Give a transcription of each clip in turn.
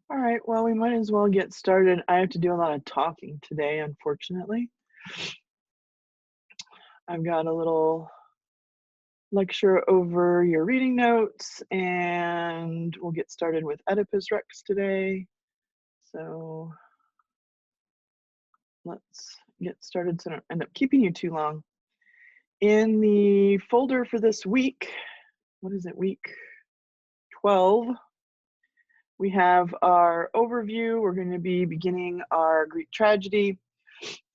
All right, well, we might as well get started. I have to do a lot of talking today, unfortunately. I've got a little lecture over your reading notes, and we'll get started with Oedipus Rex today. So let's get started so I don't end up keeping you too long. In the folder for this week, what is it, week 12? We have our overview. We're going to be beginning our Greek tragedy,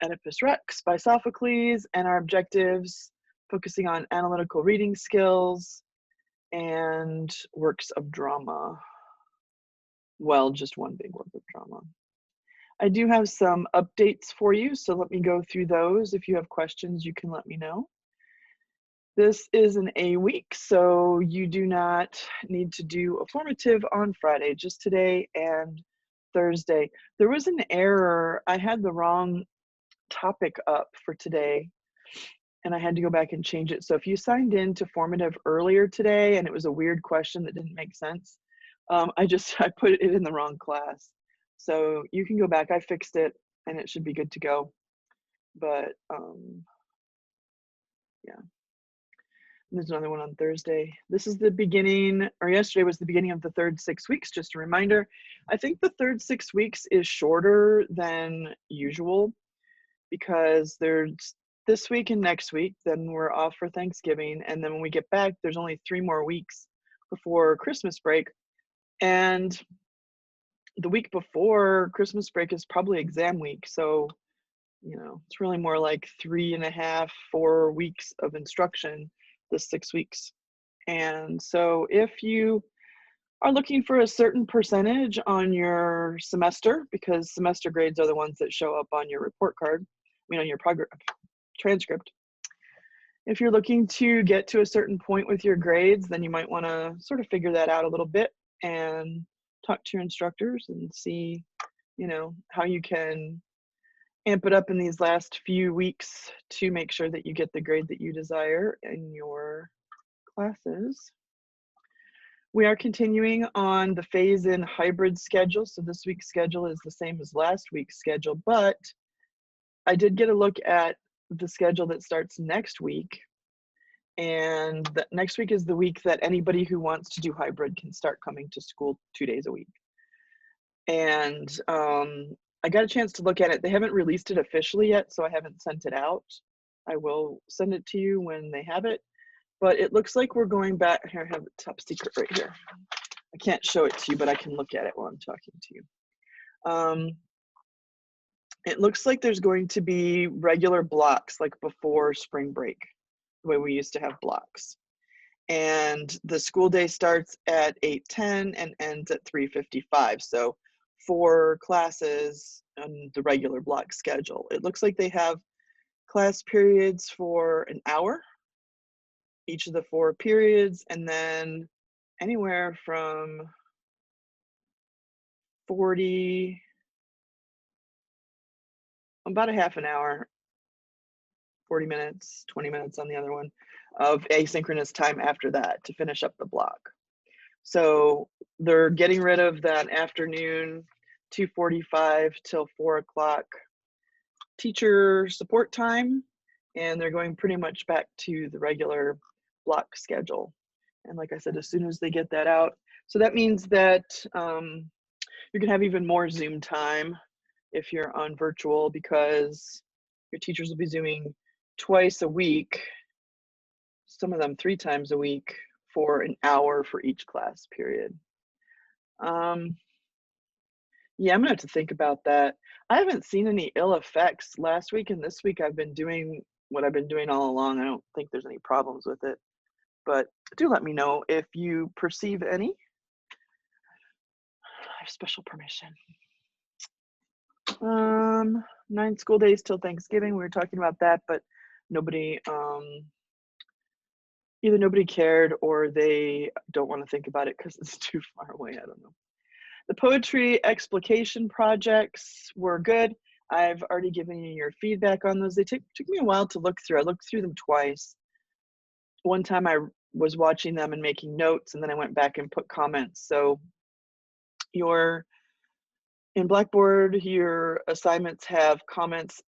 Oedipus Rex by Sophocles, and our objectives focusing on analytical reading skills and works of drama. Well, just one big work of drama. I do have some updates for you, so let me go through those. If you have questions, you can let me know. This is an A week, so you do not need to do a formative on Friday, just today and Thursday. There was an error. I had the wrong topic up for today, and I had to go back and change it. So if you signed in to formative earlier today and it was a weird question that didn't make sense, I put it in the wrong class. So you can go back. I fixed it and it should be good to go. But yeah. There's another one on Thursday. This is the beginning, or yesterday was the beginning of the third 6 weeks. Just a reminder, I think the third 6 weeks is shorter than usual because there's this week and next week, then we're off for Thanksgiving. And then when we get back, there's only 3 more weeks before Christmas break. And the week before Christmas break is probably exam week. So, you know, it's really more like 3.5, 4 weeks of instruction this 6 weeks. And so if you are looking for a certain percentage on your semester, because semester grades are the ones that show up on your report card, on your transcript. If you're looking to get to a certain point with your grades, then you might want to sort of figure that out a little bit and talk to your instructors and see, you know, how you can amp it up in these last few weeks to make sure that you get the grade that you desire in your classes. We are continuing on the phase-in hybrid schedule. So this week's schedule is the same as last week's schedule, but I did get a look at the schedule that starts next week. And that next week is the week that anybody who wants to do hybrid can start coming to school 2 days a week. And I got a chance to look at it. They haven't released it officially yet, so I haven't sent it out. I will send it to you when they have it. But it looks like we're going back. Here, I have the top secret right here. I can't show it to you, but I can look at it while I'm talking to you. It looks like there's going to be regular blocks like before spring break, the way we used to have blocks. And the school day starts at 8:10 and ends at 3:55. So 4 classes on the regular block schedule. It looks like they have class periods for an hour, each of the 4 periods, and then anywhere from 40, about a half an hour, 40 minutes, 20 minutes on the other one, of asynchronous time after that to finish up the block. So they're getting rid of that afternoon 2:45 till 4 o'clock teacher support time, and they're going pretty much back to the regular block schedule. And like I said, as soon as they get that out, so that means that you can have even more Zoom time if you're on virtual, because your teachers will be Zooming twice a week, some of them 3 times a week, for an hour for each class period. Yeah, I'm gonna have to think about that. I haven't seen any ill effects. Last week and this week I've been doing what I've been doing all along. I don't think there's any problems with it, but do let me know if you perceive any. I have special permission. 9 school days till Thanksgiving. We were talking about that, but nobody, either nobody cared or they don't want to think about it because it's too far away. I don't know. The poetry explication projects were good. I've already given you your feedback on those. They took me a while to look through. I looked through them twice. One time I was watching them and making notes, and then I went back and put comments. So your In Blackboard, your assignments have comments.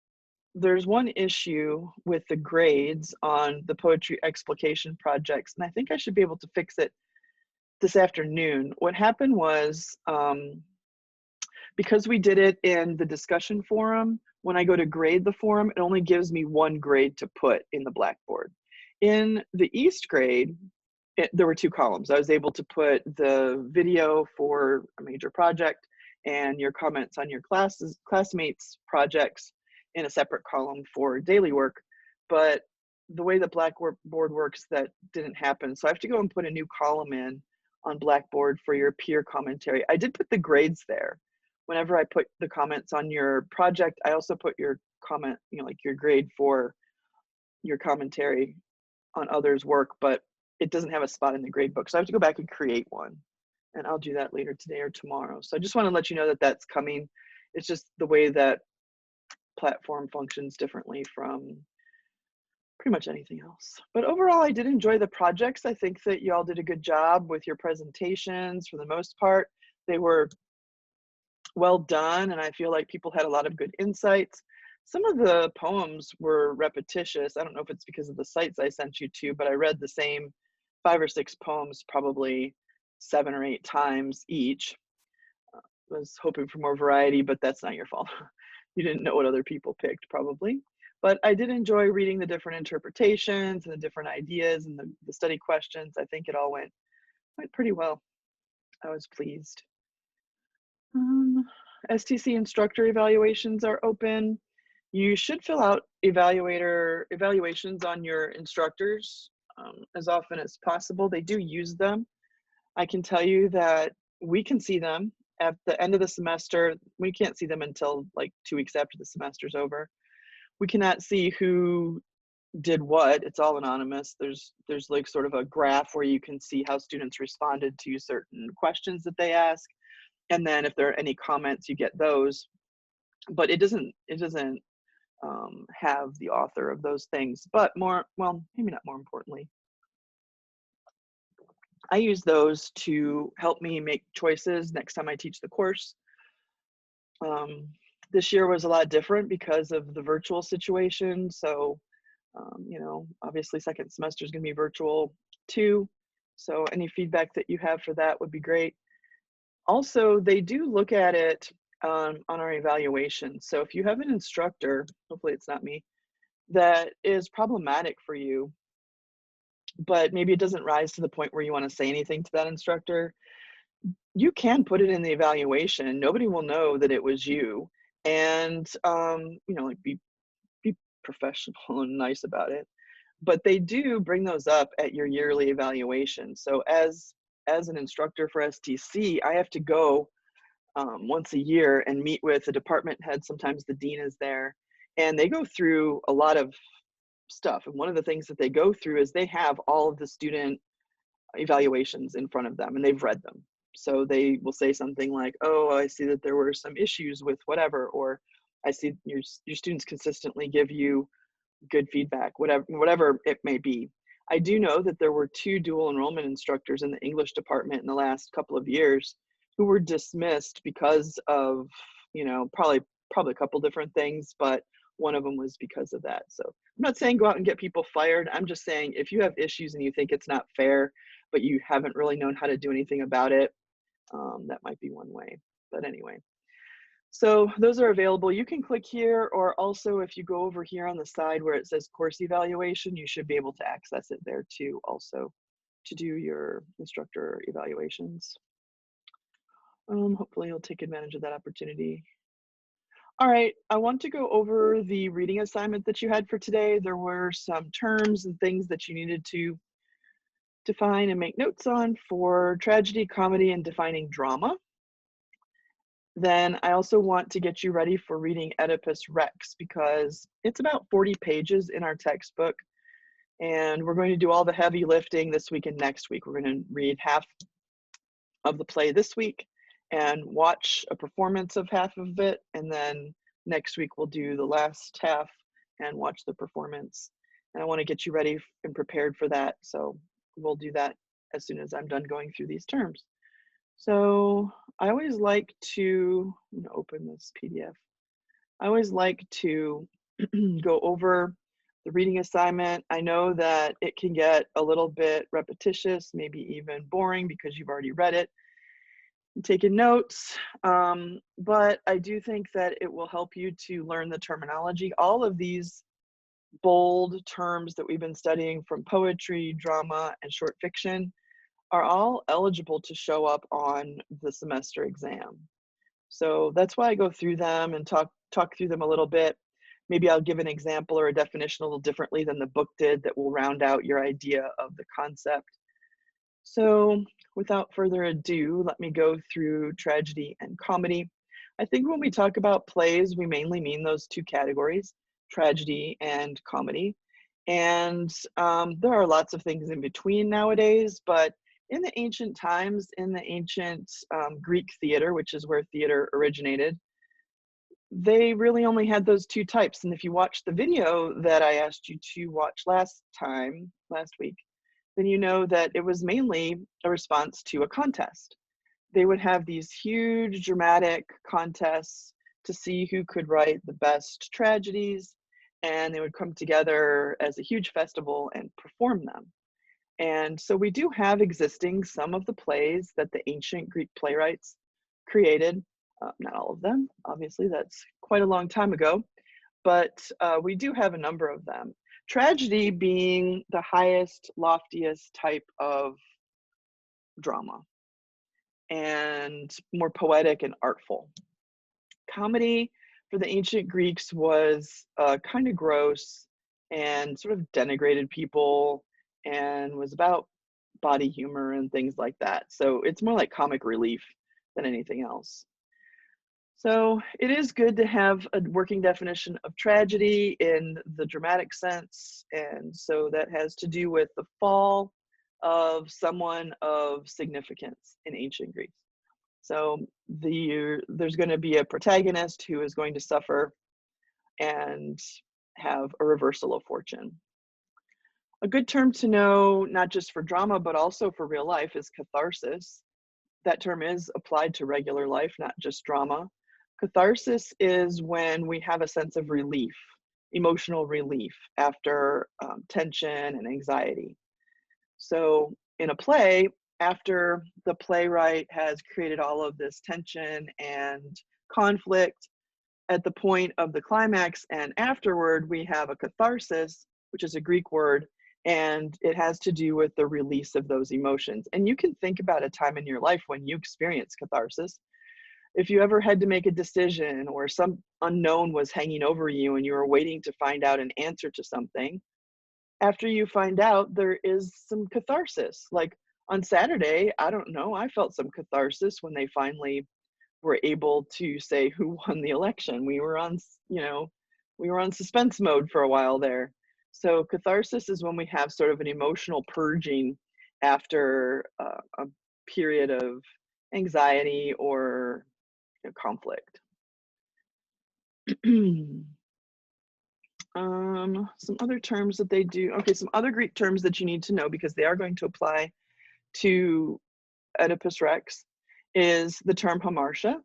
There's one issue with the grades on the poetry explication projects, and I think I should be able to fix it this afternoon. What happened was, because we did it in the discussion forum, when I go to grade the forum, it only gives me one grade to put in the Blackboard. In the East grade, there were two columns. I was able to put the video for a major project and your comments on your classmates' projects in a separate column for daily work. But the way that Blackboard works, that didn't happen. So I have to go and put a new column in on Blackboard for your peer commentary. I did put the grades there. Whenever I put the comments on your project, I also put your comment, like your grade for your commentary on others' work, but it doesn't have a spot in the grade book. So I have to go back and create one, and I'll do that later today or tomorrow. So I just want to let you know that that's coming. It's just the way that platform functions differently from pretty much anything else. But overall, I did enjoy the projects. I think that y'all did a good job with your presentations for the most part. They were well done, and I feel like people had a lot of good insights. Some of the poems were repetitious. I don't know if it's because of the sites I sent you to, but I read the same 5 or 6 poems probably 7 or 8 times each. Was hoping for more variety, but that's not your fault. You didn't know what other people picked probably. But I did enjoy reading the different interpretations and the different ideas and the study questions. I think it all went pretty well. I was pleased. STC instructor evaluations are open. You should fill out evaluations on your instructors as often as possible. They do use them. I can tell you that we can see them at the end of the semester. We can't see them until like 2 weeks after the semester's over. We cannot see who did what. It's all anonymous. There's like sort of a graph where you can see how students responded to certain questions that they ask. And then if there are any comments, you get those. But it doesn't have the author of those things. But maybe not more importantly, I use those to help me make choices next time I teach the course. This year was a lot different because of the virtual situation. So, obviously second semester is going to be virtual too. So any feedback that you have for that would be great. Also, they do look at it on our evaluation. So if you have an instructor, hopefully it's not me, that is problematic for you, but maybe it doesn't rise to the point where you want to say anything to that instructor, you can put it in the evaluation. Nobody will know that it was you. And, like be professional and nice about it. But they do bring those up at your yearly evaluation. So as an instructor for STC, I have to go once a year and meet with the department head. Sometimes the dean is there, and they go through a lot of stuff. And one of the things that they go through is they have all of the student evaluations in front of them, and they've read them. So they will say something like, oh, I see that there were some issues with whatever, or I see your students consistently give you good feedback, whatever it may be. I do know that there were 2 dual enrollment instructors in the English department in the last couple of years who were dismissed because of, probably a couple different things, but one of them was because of that. So I'm not saying go out and get people fired. I'm just saying if you have issues and you think it's not fair, but you haven't really known how to do anything about it, that might be one way. But anyway, so those are available. You can click here, or also if you go over here on the side where it says course evaluation, you should be able to access it there too, also to do your instructor evaluations. Hopefully you'll take advantage of that opportunity. All right, I want to go over the reading assignment that you had for today. There were some terms and things that you needed to define and make notes on for tragedy, comedy, and defining drama. Then I also want to get you ready for reading Oedipus Rex, because it's about 40 pages in our textbook, and we're going to do all the heavy lifting this week and next week. We're going to read half of the play this week and watch a performance of half of it, and then next week we'll do the last half and watch the performance. And I want to get you ready and prepared for that, so we'll do that as soon as I'm done going through these terms. So I always like to, I'm gonna open this PDF. I always like to go over the reading assignment. I know that it can get a little bit repetitious, maybe even boring because you've already read it and taken notes. But I do think that it will help you to learn the terminology. All of these bold terms that we've been studying from poetry, drama, and short fiction are all eligible to show up on the semester exam. So that's why I go through them and talk through them a little bit. Maybe I'll give an example or a definition a little differently than the book did that will round out your idea of the concept. So without further ado, let me go through tragedy and comedy. I think when we talk about plays, we mainly mean those two categories, tragedy and comedy. And there are lots of things in between nowadays, but in the ancient times, in the ancient Greek theater, which is where theater originated, they really only had those two types. And if you watch the video that I asked you to watch last week, then you know that it was mainly a response to a contest. They would have these huge dramatic contests to see who could write the best tragedies, and they would come together as a huge festival and perform them. And so we do have existing some of the plays that the ancient Greek playwrights created. Not all of them, obviously, that's quite a long time ago, but we do have a number of them. Tragedy being the highest, loftiest type of drama and more poetic and artful. Comedy for the ancient Greeks was kind of gross and sort of denigrated people and was about body humor and things like that. So it's more like comic relief than anything else. So it is good to have a working definition of tragedy in the dramatic sense. And so that has to do with the fall of someone of significance in ancient Greece. So there's going to be a protagonist who is going to suffer and have a reversal of fortune. A good term to know, not just for drama, but also for real life, is catharsis. That term is applied to regular life, not just drama. Catharsis is when we have a sense of relief, emotional relief after tension and anxiety. So in a play, after the playwright has created all of this tension and conflict, at the point of the climax and afterward, we have a catharsis, which is a Greek word, and it has to do with the release of those emotions. And you can think about a time in your life when you experience catharsis. If you ever had to make a decision or some unknown was hanging over you and you were waiting to find out an answer to something, after you find out, there is some catharsis. Like on Saturday, I don't know, I felt some catharsis when they finally were able to say who won the election. We were on, we were on suspense mode for a while there. So catharsis is when we have sort of an emotional purging after a period of anxiety or conflict. Some other terms that they do. Okay, some other Greek terms that you need to know because they are going to apply to Oedipus Rex is the term hamartia.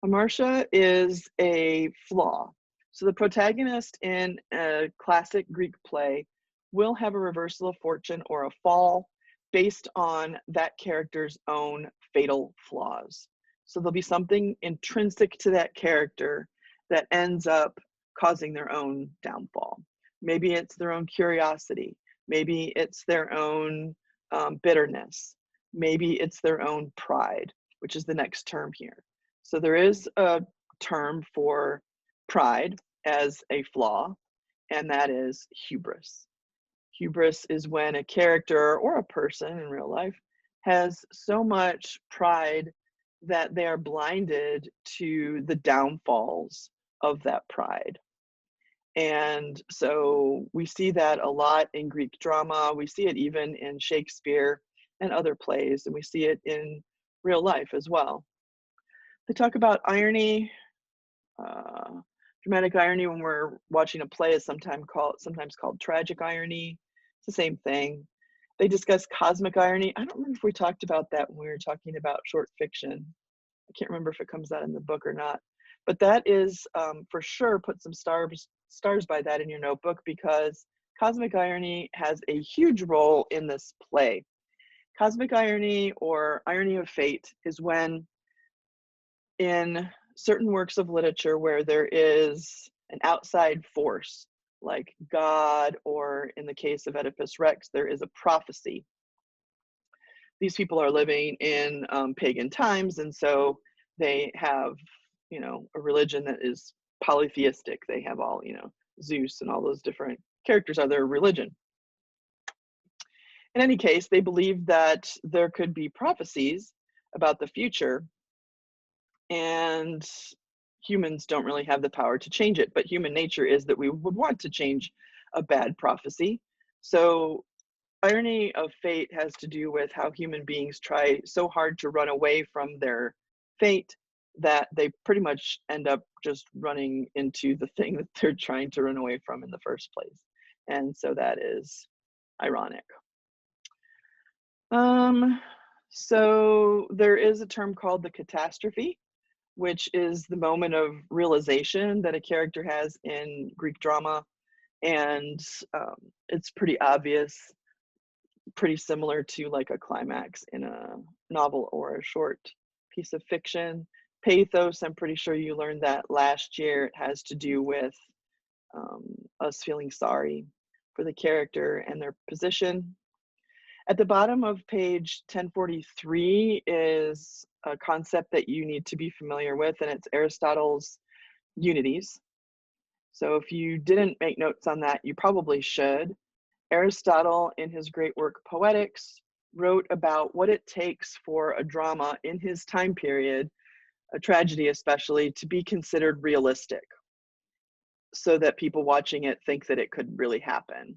Hamartia is a flaw. So the protagonist in a classic Greek play will have a reversal of fortune or a fall based on that character's own fatal flaws. So there'll be something intrinsic to that character that ends up causing their own downfall. Maybe it's their own curiosity. Maybe it's their own bitterness. Maybe it's their own pride, which is the next term here. So there is a term for pride as a flaw, and that is hubris. Hubris is when a character or a person in real life has so much pride that they are blinded to the downfalls of that pride. And so we see that a lot in Greek drama. We see it even in Shakespeare and other plays, and we see it in real life as well. They talk about irony. Dramatic irony when we're watching a play is sometimes called tragic irony. It's the same thing. They discuss cosmic irony. I don't remember if we talked about that when we were talking about short fiction. I can't remember if it comes out in the book or not. But that is for sure, put some stars by that in your notebook, because cosmic irony has a huge role in this play. Cosmic irony, or irony of fate, is when in certain works of literature where there is an outside force, like God, or in the case of Oedipus Rex, there is a prophecy. These people are living in pagan times, and so they have, a religion that is polytheistic. They have all, Zeus and all those different characters are their religion. In any case, they believe that there could be prophecies about the future, and humans don't really have the power to change it, but human nature is that we would want to change a bad prophecy. So irony of fate has to do with how human beings try so hard to run away from their fate that they pretty much end up just running into the thing that they're trying to run away from in the first place. And so that is ironic. So there is a term called the catastrophe, which is the moment of realization that a character has in Greek drama. And it's pretty obvious, pretty similar to like a climax in a novel or a short piece of fiction. Pathos, I'm pretty sure you learned that last year. It has to do with us feeling sorry for the character and their position. At the bottom of page 1043 is a concept that you need to be familiar with, and it's Aristotle's unities. So if you didn't make notes on that, you probably should. Aristotle, in his great work Poetics, wrote about what it takes for a drama in his time period, a tragedy especially, to be considered realistic, so that people watching it think that it could really happen.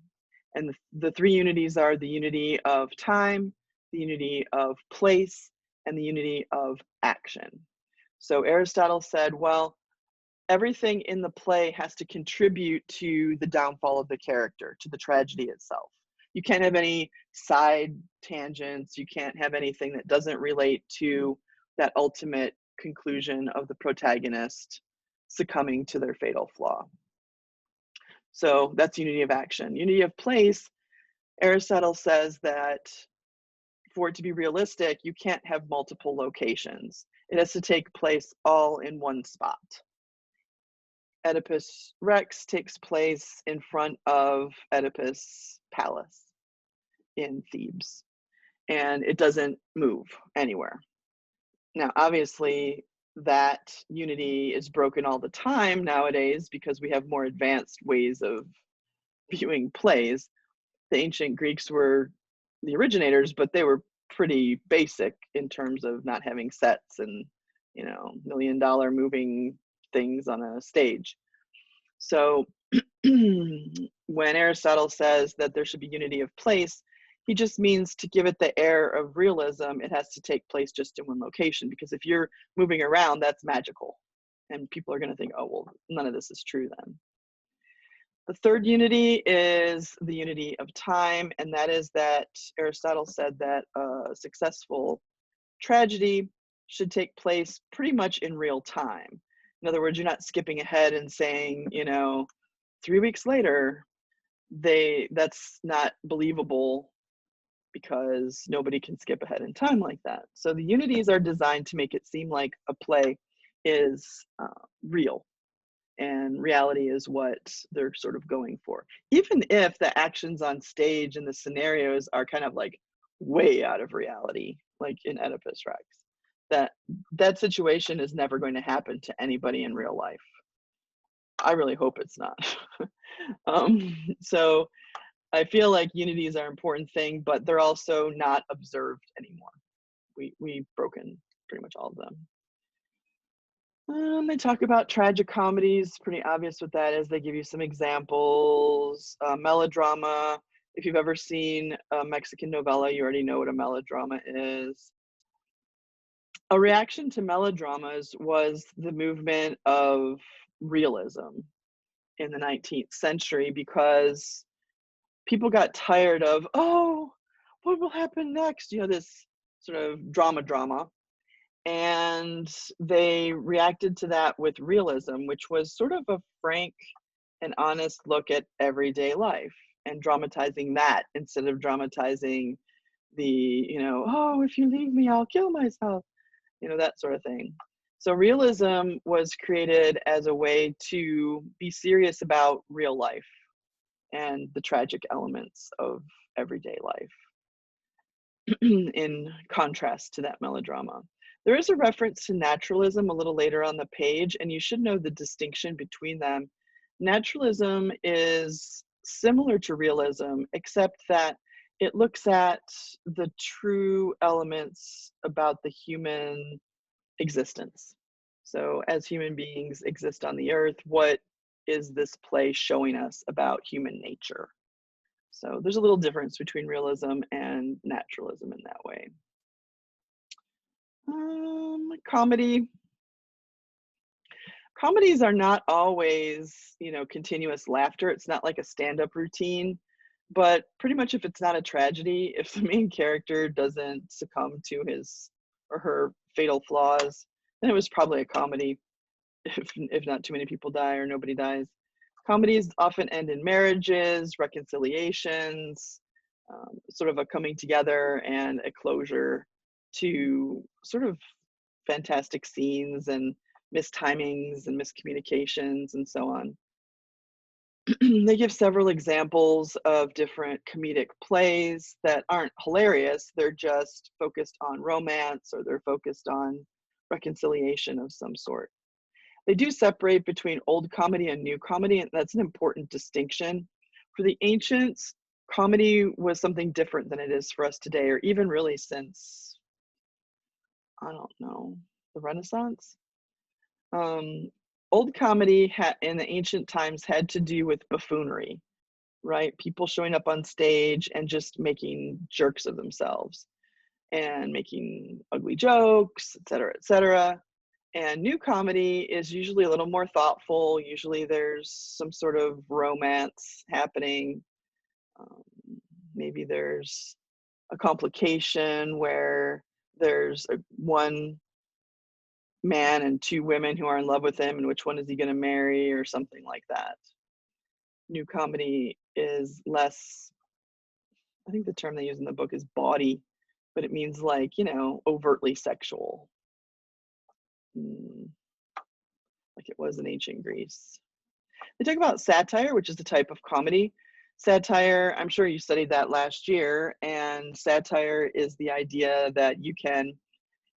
And the three unities are the unity of time, the unity of place, and the unity of action. So Aristotle said, well, everything in the play has to contribute to the downfall of the character, to the tragedy itself. You can't have any side tangents. You can't have anything that doesn't relate to that ultimate conclusion of the protagonist succumbing to their fatal flaw. So that's unity of action. Unity of place, Aristotle says that for it to be realistic, you can't have multiple locations. It has to take place all in one spot. Oedipus Rex takes place in front of Oedipus' palace in Thebes, and it doesn't move anywhere. Now, obviously, that unity is broken all the time nowadays because we have more advanced ways of viewing plays. The ancient Greeks were the originators, but they were pretty basic in terms of not having sets and, $1 million moving things on a stage. So when Aristotle says that there should be unity of place, he just means to give it the air of realism, it has to take place just in one location, because if you're moving around, that's magical. And people are going to think, oh, well, none of this is true then. The third unity is the unity of time, and that is that Aristotle said that a successful tragedy should take place pretty much in real time. In other words, you're not skipping ahead and saying, 3 weeks later, that's not believable, because nobody can skip ahead in time like that. So the unities are designed to make it seem like a play is real, and reality is what they're sort of going for. Even if the actions on stage and the scenarios are kind of like way out of reality, like in Oedipus Rex, that situation is never going to happen to anybody in real life. I really hope it's not. So I feel like unities are an important thing, but they're also not observed anymore. We've broken pretty much all of them. They talk about tragic comedies. Pretty obvious what that is. They give you some examples. Melodrama. If you've ever seen a Mexican novella, you already know what a melodrama is. A reaction to melodramas was the movement of realism in the 19th century, because people got tired of, oh, what will happen next? This sort of drama. And they reacted to that with realism, which was sort of a frank and honest look at everyday life and dramatizing that instead of dramatizing oh, if you leave me, I'll kill myself, that sort of thing. So realism was created as a way to be serious about real life and the tragic elements of everyday life in contrast to that melodrama. There is a reference to naturalism a little later on the page, and you should know the distinction between them. Naturalism is similar to realism, except that it looks at the true elements about the human existence. So as human beings exist on the earth, what is this play showing us about human nature? So there's a little difference between realism and naturalism in that way. Comedy. Comedies are not always, continuous laughter. It's not like a stand-up routine, but pretty much if it's not a tragedy, if the main character doesn't succumb to his or her fatal flaws, then it was probably a comedy. If not too many people die or nobody dies. Comedies often end in marriages, reconciliations, sort of a coming together and a closure to sort of fantastic scenes and mistimings and miscommunications and so on. They give several examples of different comedic plays that aren't hilarious. They're just focused on romance or they're focused on reconciliation of some sort. They do separate between old comedy and new comedy, and that's an important distinction. For the ancients, comedy was something different than it is for us today, or even really since, I don't know, the Renaissance. Old comedy in the ancient times had to do with buffoonery, right? People showing up on stage and just making jerks of themselves and making ugly jokes, et cetera, et cetera. And new comedy is usually a little more thoughtful. Usually there's some sort of romance happening. Maybe there's a complication where there's one man and two women who are in love with him, and which one is he going to marry or something like that. New comedy is less, I think the term they use in the book is bawdy, but it means like, overtly sexual. Like it was in ancient Greece. They talk about satire, which is a type of comedy. Satire, I'm sure you studied that last year, and satire is the idea that you can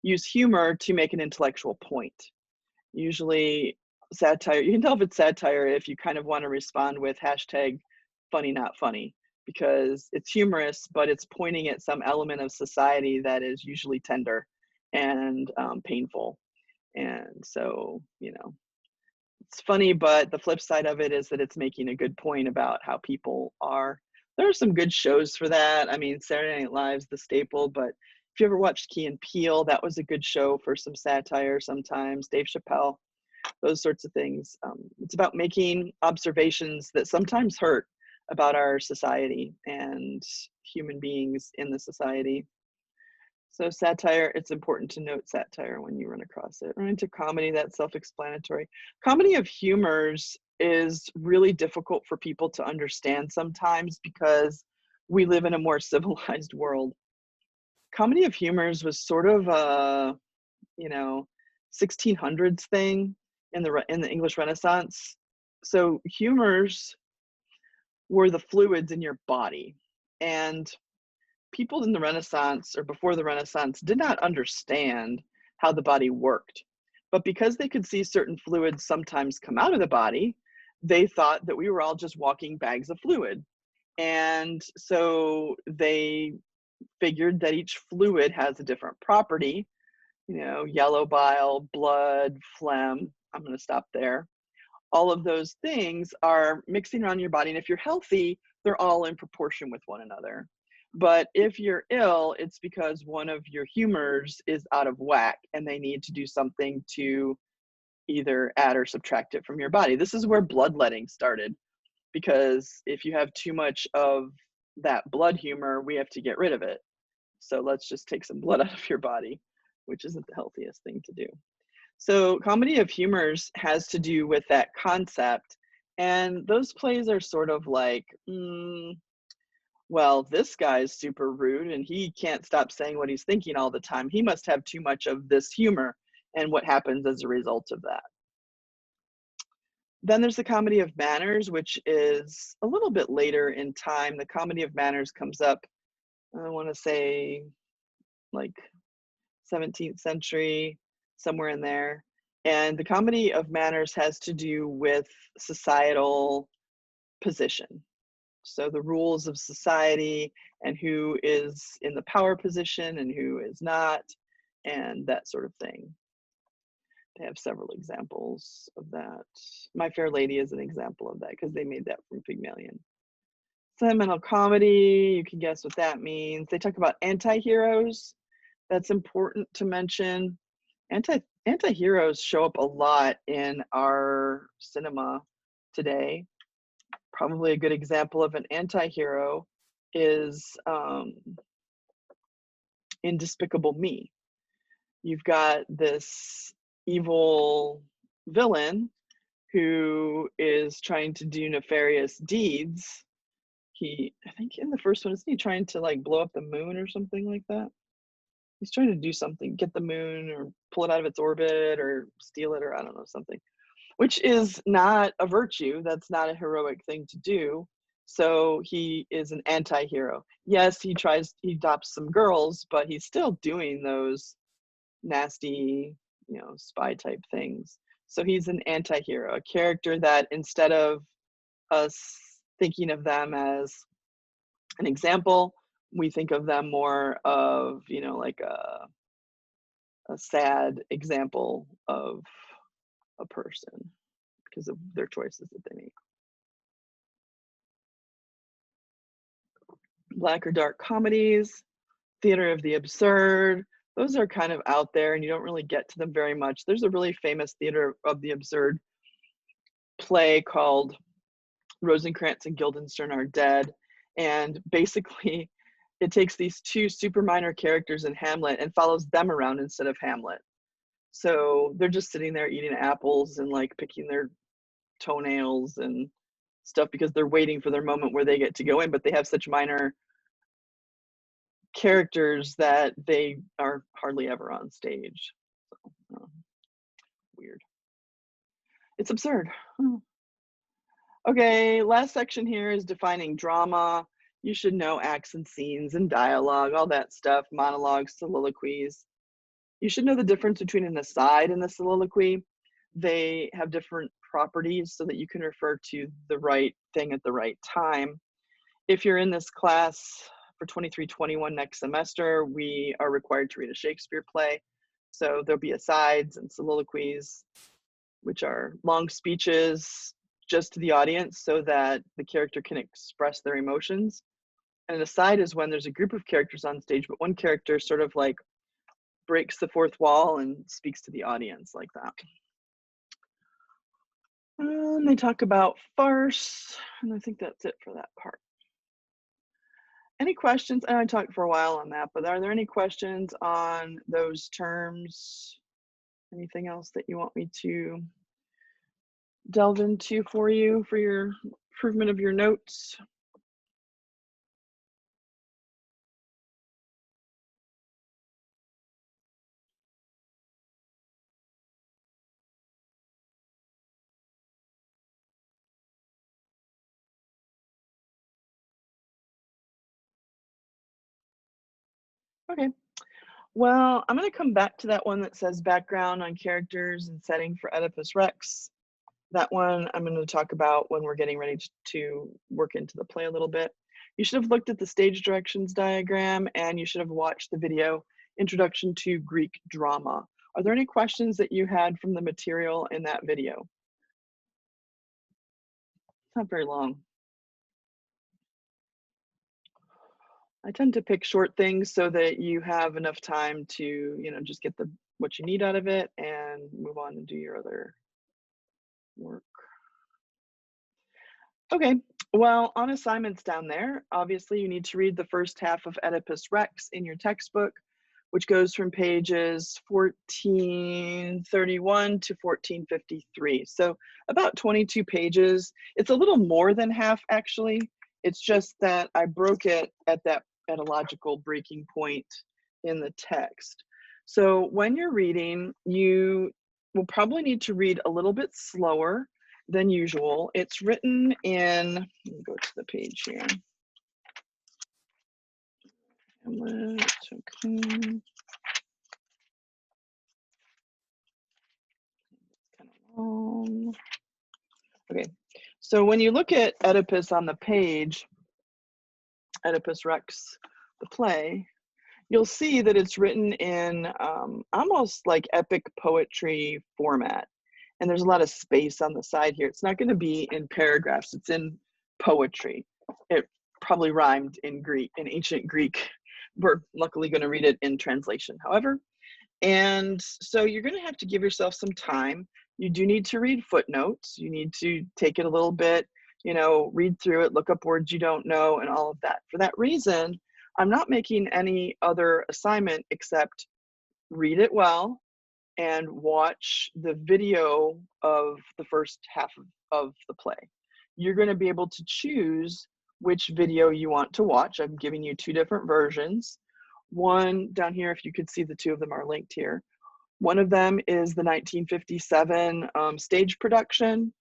use humor to make an intellectual point. Usually satire, you can tell if it's satire if you kind of want to respond with hashtag funny not funny, because it's humorous, but it's pointing at some element of society that is usually tender and painful. And so, it's funny, but the flip side of it is that it's making a good point about how people are. There are some good shows for that. I mean, Saturday Night Live's the staple, but if you ever watched Key and Peele, that was a good show for some satire sometimes. Dave Chappelle, those sorts of things. It's about making observations that sometimes hurt about our society and human beings in the society. So satire, it's important to note satire when you run across it. Run into comedy, that's self-explanatory. Comedy of humors is really difficult for people to understand sometimes because we live in a more civilized world. Comedy of humors was sort of a, 1600s thing in the English Renaissance. So humors were the fluids in your body, and people in the Renaissance or before the Renaissance did not understand how the body worked. But because they could see certain fluids sometimes come out of the body, they thought that we were all just walking bags of fluid. And so they figured that each fluid has a different property, yellow bile, blood, phlegm. I'm going to stop there. All of those things are mixing around your body. And if you're healthy, they're all in proportion with one another. But if you're ill, it's because one of your humors is out of whack and they need to do something to either add or subtract it from your body. This is where bloodletting started, because if you have too much of that blood humor, we have to get rid of it. So let's just take some blood out of your body, which isn't the healthiest thing to do. So comedy of humors has to do with that concept. And those plays are sort of like, well, this guy's super rude and he can't stop saying what he's thinking all the time. He must have too much of this humor, and what happens as a result of that. Then there's the comedy of manners, which is a little bit later in time. The comedy of manners comes up, I want to say, like 17th century, somewhere in there. And the comedy of manners has to do with societal position. So the rules of society and who is in the power position and who is not, and that sort of thing. They have several examples of that. My Fair Lady is an example of that because they made that from Pygmalion. Sentimental comedy, you can guess what that means. They talk about anti-heroes. That's important to mention. Anti-heroes show up a lot in our cinema today. Probably a good example of an anti-hero is in Despicable Me. You've got this evil villain who is trying to do nefarious deeds. I think in the first one, isn't he trying to like blow up the moon or something like that? He's trying to do something, get the moon or pull it out of its orbit or steal it or I don't know, something, which is not a virtue. That's not a heroic thing to do. So he is an anti-hero. Yes, he adopts some girls, but he's still doing those nasty, spy type things. So he's an anti-hero, a character that instead of us thinking of them as an example, we think of them more of, like a sad example of a person because of their choices that they make. Black or dark comedies, theater of the absurd, those are kind of out there and you don't really get to them very much. There's a really famous theater of the absurd play called Rosencrantz and Guildenstern Are Dead. And basically it takes these two super minor characters in Hamlet and follows them around instead of Hamlet. So they're just sitting there eating apples and like picking their toenails and stuff because they're waiting for their moment where they get to go in, but they have such minor characters that they are hardly ever on stage. So, weird. It's absurd. Okay, last section here is defining drama. You should know acts and scenes and dialogue, all that stuff, monologues, soliloquies. You should know the difference between an aside and a soliloquy. They have different properties so that you can refer to the right thing at the right time. If you're in this class for 23-21 next semester, we are required to read a Shakespeare play. So there'll be asides and soliloquies, which are long speeches just to the audience so that the character can express their emotions. And an aside is when there's a group of characters on stage, but one character sort of like breaks the fourth wall and speaks to the audience like that. And they talk about farce, and I think that's it for that part. Any questions? I know I talked for a while on that, but are there any questions on those terms? Anything else that you want me to delve into for you for your improvement of your notes? Okay. Well, I'm going to come back to that one that says background on characters and setting for Oedipus Rex. That one I'm going to talk about when we're getting ready to work into the play a little bit. You should have looked at the stage directions diagram and you should have watched the video, Introduction to Greek Drama. Are there any questions that you had from the material in that video? It's not very long. I tend to pick short things so that you have enough time to, just get what you need out of it and move on and do your other work. Okay, Well, on assignments down there, obviously you need to read the first half of Oedipus Rex in your textbook, which goes from pages 1431 to 1453. So about 22 pages. It's a little more than half actually. It's just that I broke it at a logical breaking point in the text. So when you're reading, you will probably need to read a little bit slower than usual. It's written in, let me go to the page here. Hamlet, okay. Kind of long. Okay, so when you look at Oedipus on the page, Oedipus Rex, the play, you'll see that it's written in almost like epic poetry format. And there's a lot of space on the side here. It's not going to be in paragraphs, it's in poetry. It probably rhymed in Greek, in ancient Greek. We're luckily going to read it in translation, however. And so you're going to have to give yourself some time. You do need to read footnotes. You need to take it a little bit, you know, read through it, look up words you don't know, and all of that. For that reason, I'm not making any other assignment except read it well and watch the video of the first half of the play. You're going to be able to choose which video you want to watch. I'm giving you two different versions. One down here, if you could see, the two of them are linked here. One of them is the 1957 stage production,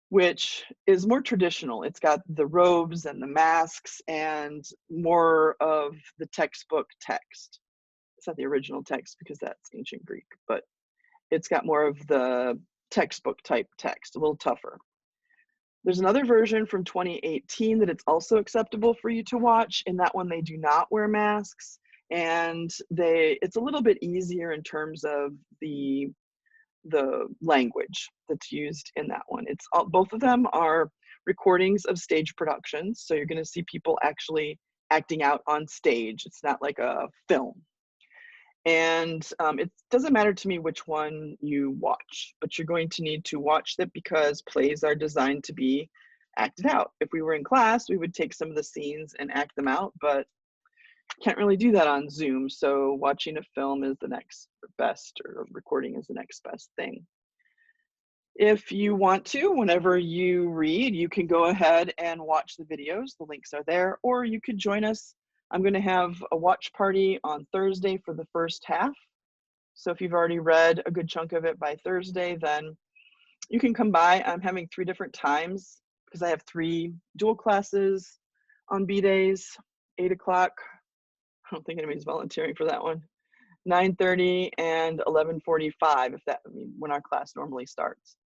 which is more traditional. It's got the robes and the masks and more of the textbook text. It's not the original text because that's ancient Greek, but it's got more of the textbook type text, a little tougher. There's another version from 2018 that it's also acceptable for you to watch. In that one, they do not wear masks, and it's a little bit easier in terms of the language that's used in that one. It's both of them are recordings of stage productions, so you're going to see people actually acting out on stage. It's not like a film. And it doesn't matter to me which one you watch, but you're going to need to watch that because plays are designed to be acted out. If we were in class, we would take some of the scenes and act them out, but can't really do that on Zoom. So watching a film is the next best, or recording is the next best thing. If you want to, whenever you read, you can go ahead and watch the videos. The links are there, or you could join us. I'm going to have a watch party on Thursday for the first half. So if you've already read a good chunk of it by Thursday, then you can come by. I'm having 3 different times because I have 3 dual classes on B days, 8 o'clock. I don't think anybody's volunteering for that one. 9:30 and 11:45, when our class normally starts.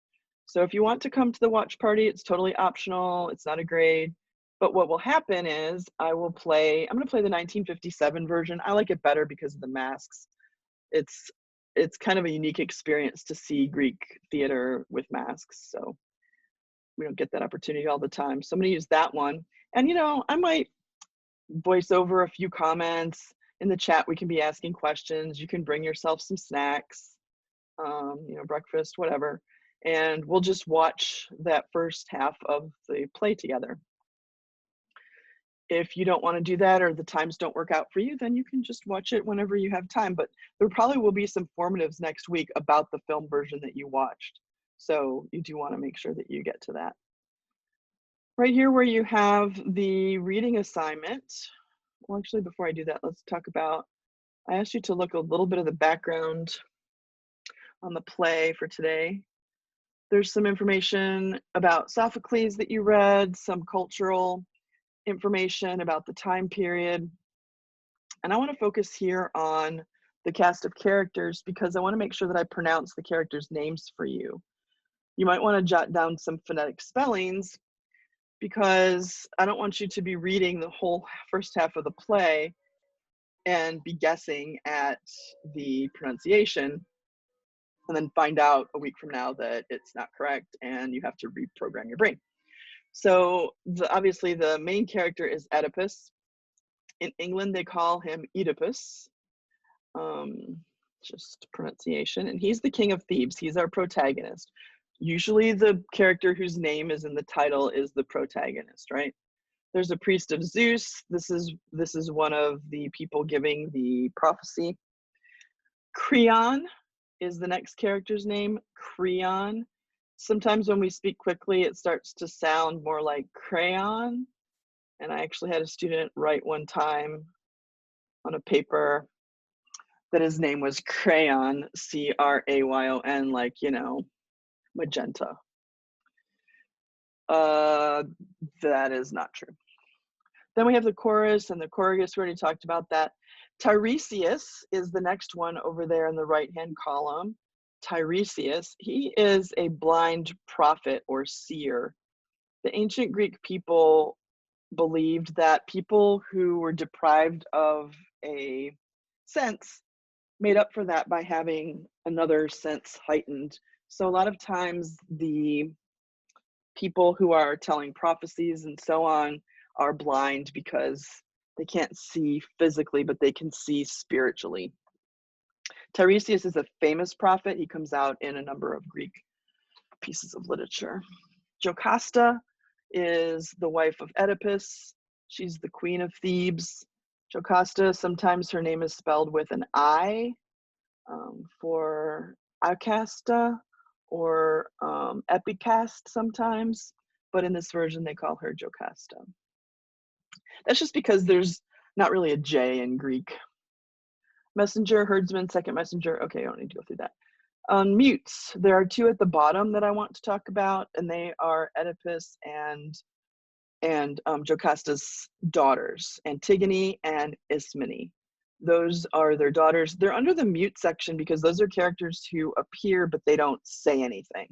So if you want to come to the watch party, it's totally optional. It's not a grade. But what will happen is I'm going to play the 1957 version. I like it better because of the masks. It's kind of a unique experience to see Greek theater with masks. So we don't get that opportunity all the time. So I'm going to use that one. And, you know, I might voice over a few comments. In the chat, we can be asking questions. You can bring yourself some snacks, you know, breakfast, whatever. And we'll just watch that first half of the play together. If you don't want to do that, or the times don't work out for you, then you can just watch it whenever you have time. But there probably will be some formatives next week about the film version that you watched. So you do want to make sure that you get to that. Right here where you have the reading assignment. Well, actually, before I do that, let's talk about, I asked you to look a little bit of the background on the play for today. There's some information about Sophocles that you read, some cultural information about the time period. And I want to focus here on the cast of characters because I want to make sure that I pronounce the characters' names for you. You might want to jot down some phonetic spellings because I don't want you to be reading the whole first half of the play and be guessing at the pronunciation and then find out a week from now that it's not correct and you have to reprogram your brain. So obviously the main character is Oedipus. In England, they call him Oedipus, just pronunciation. And he's the king of Thebes. He's our protagonist. Usually the character whose name is in the title is the protagonist, right? There's a priest of Zeus. This is one of the people giving the prophecy. Creon is the next character's name, Creon. Sometimes when we speak quickly, it starts to sound more like crayon. And I actually had a student write one time on a paper that his name was Crayon, C-R-A-Y-O-N, like, you know, magenta. That is not true. Then we have the chorus and the choragus. We already talked about that. Tiresias is the next one over there in the right-hand column. Tiresias, he is a blind prophet or seer. The ancient Greek people believed that people who were deprived of a sense made up for that by having another sense heightened. So a lot of times the people who are telling prophecies and so on are blind because they can't see physically, but they can see spiritually. Tiresias is a famous prophet. He comes out in a number of Greek pieces of literature. Jocasta is the wife of Oedipus. She's the queen of Thebes. Jocasta, sometimes her name is spelled with an I for Acasta or Epicast sometimes, but in this version they call her Jocasta. That's just because there's not really a J in Greek. Messenger, herdsman, second messenger. Okay, I don't need to go through that. On mutes, there are two at the bottom that I want to talk about, and they are Oedipus and Jocasta's daughters, Antigone and Ismene. Those are their daughters. They're under the mute section because those are characters who appear but they don't say anything.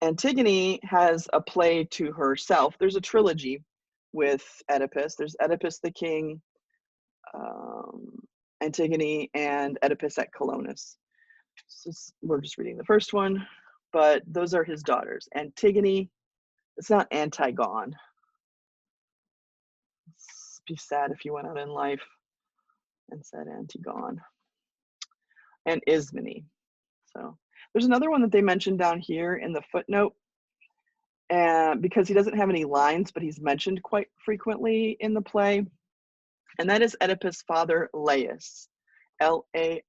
Antigone has a play to herself. There's a trilogy with Oedipus. There's Oedipus the king, Antigone, and Oedipus at Colonus. So we're just reading the first one, but those are his daughters. Antigone, it's not Antigone. It'd be sad if you went out in life and said Antigone. And Ismene. So there's another one that they mentioned down here in the footnote, because he doesn't have any lines, but he's mentioned quite frequently in the play. And that is Oedipus' father, Laius. L-A-I-U-S,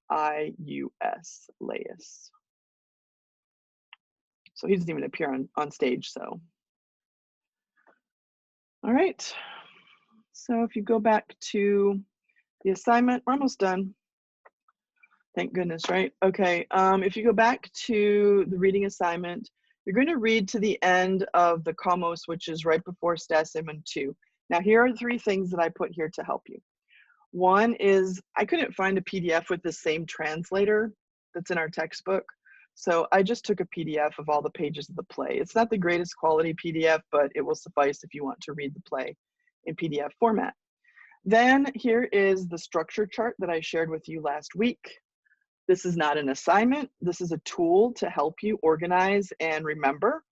Laius. So he doesn't even appear on stage, so. All right. So if you go back to the assignment, we're almost done. Thank goodness, right? Okay, if you go back to the reading assignment, you're going to read to the end of the Komos, which is right before Stasimon 2. Now, here are 3 things that I put here to help you. One is I couldn't find a PDF with the same translator that's in our textbook. So I just took a PDF of all the pages of the play. It's not the greatest quality PDF, but it will suffice if you want to read the play in PDF format. Then here is the structure chart that I shared with you last week. This is not an assignment. This is a tool to help you organize and remember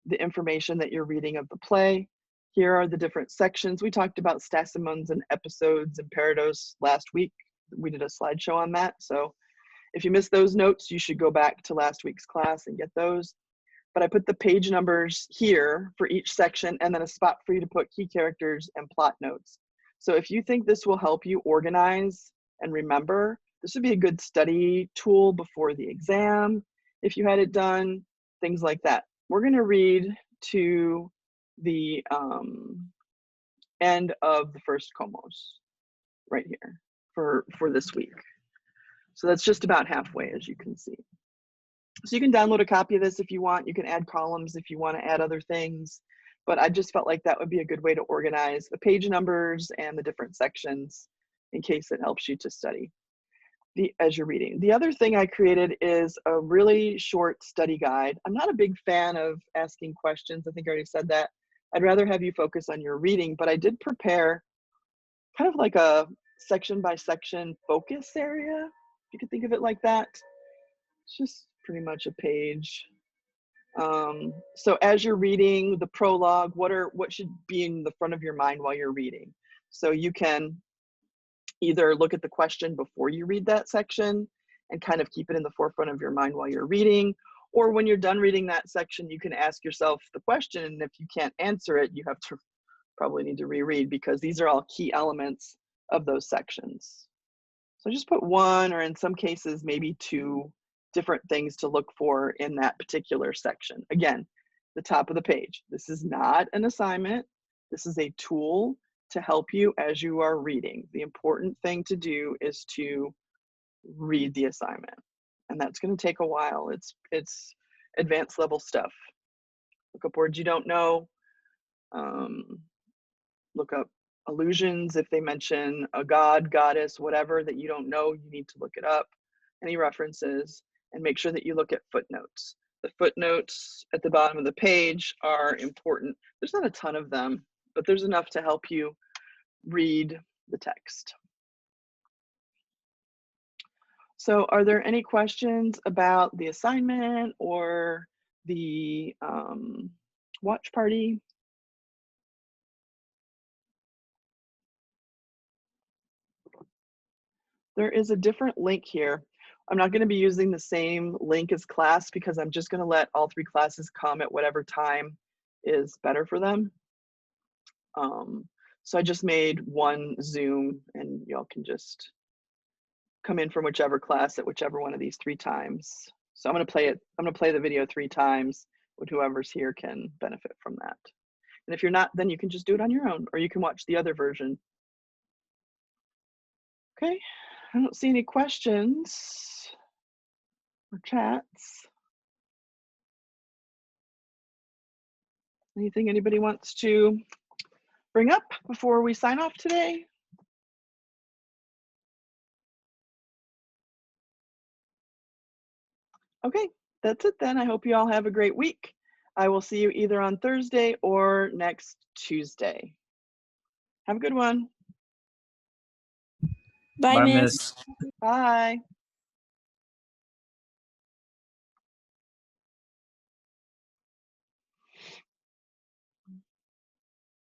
the information that you're reading of the play. Here are the different sections. We talked about stasimons and episodes and parados last week. We did a slideshow on that. So if you missed those notes, you should go back to last week's class and get those. But I put the page numbers here for each section and then a spot for you to put key characters and plot notes. So if you think this will help you organize and remember, this would be a good study tool before the exam, if you had it done, things like that. We're going to read to the end of the first Komos right here for this week. So that's just about halfway, as you can see. So you can download a copy of this if you want. You can add columns if you want to add other things. But I just felt like that would be a good way to organize the page numbers and the different sections in case it helps you to study as you're reading. The other thing I created is a really short study guide. I'm not a big fan of asking questions. I think I already said that. I'd rather have you focus on your reading, but I did prepare kind of like a section by section focus area. You could think of it like that. It's just pretty much a page. So as you're reading the prologue, what should be in the front of your mind while you're reading? So you can either look at the question before you read that section and kind of keep it in the forefront of your mind while you're reading, Or when you're done reading that section, you can ask yourself the question, and if you can't answer it, you have to probably need to reread, because these are all key elements of those sections. So just put one, or in some cases, maybe two different things to look for in that particular section. Again, the top of the page. This is not an assignment. This is a tool to help you as you are reading. The important thing to do is to read the assignment. And that's going to take a while. It's advanced level stuff. Look up words you don't know. Look up allusions. If they mention a god, goddess, whatever that you don't know, you need to look it up. Any references, and make sure that you look at footnotes. The footnotes at the bottom of the page are important. There's not a ton of them, but there's enough to help you read the text. So are there any questions about the assignment or the watch party? There is a different link here. I'm not going to be using the same link as class, because I'm just going to let all three classes come at whatever time is better for them. So I just made one Zoom, and y'all can just come in from whichever class at whichever one of these 3 times. So I'm going to play it. I'm going to play the video 3 times, and whoever's here can benefit from that. And if you're not, then you can just do it on your own, or you can watch the other version. Okay, I don't see any questions or chats. Anything anybody wants to bring up before we sign off today? Okay, that's it then. I hope you all have a great week. I will see you either on Thursday or next Tuesday. Have a good one. Bye, Miss. Bye.